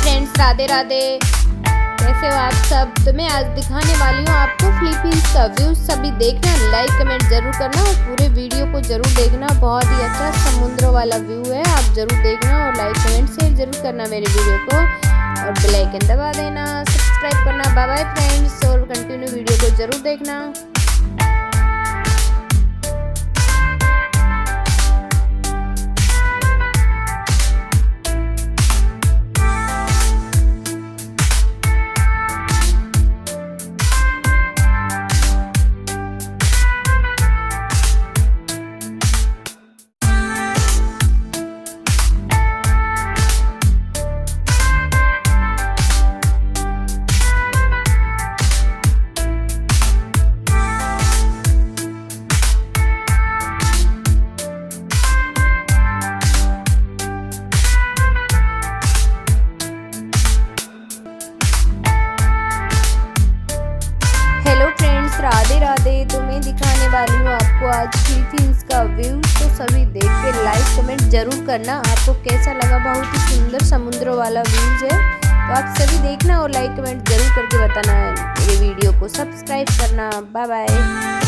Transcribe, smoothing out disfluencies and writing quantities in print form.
Friends, Radhe Radhe. कैसे हो आप सब? तो मैं आज दिखाने वाली हूँ आपको फिलीपींस का व्यू। सभी देखना, लाइक कमेंट जरूर करना और पूरे वीडियो को जरूर देखना। बहुत ही अच्छा समुद्र वाला व्यू है, आप जरूर देखना और लाइक कमेंट शेयर जरूर करना मेरे वीडियो को और बेल आइकन दबा देना, सब्सक्राइब करना। बाय बाय फ्रेंड्स, और कंटिन्यू वीडियो को जरूर देखना। राधे राधे। तो मैं दिखाने वाली हूँ आपको आज फिलीपींस का व्यू। तो सभी देख के लाइक कमेंट जरूर करना, आपको कैसा लगा। बहुत ही सुंदर समुद्र वाला व्यूज है, तो आप सभी देखना और लाइक कमेंट जरूर करके बताना। मेरे वीडियो को सब्सक्राइब करना। Bye bye.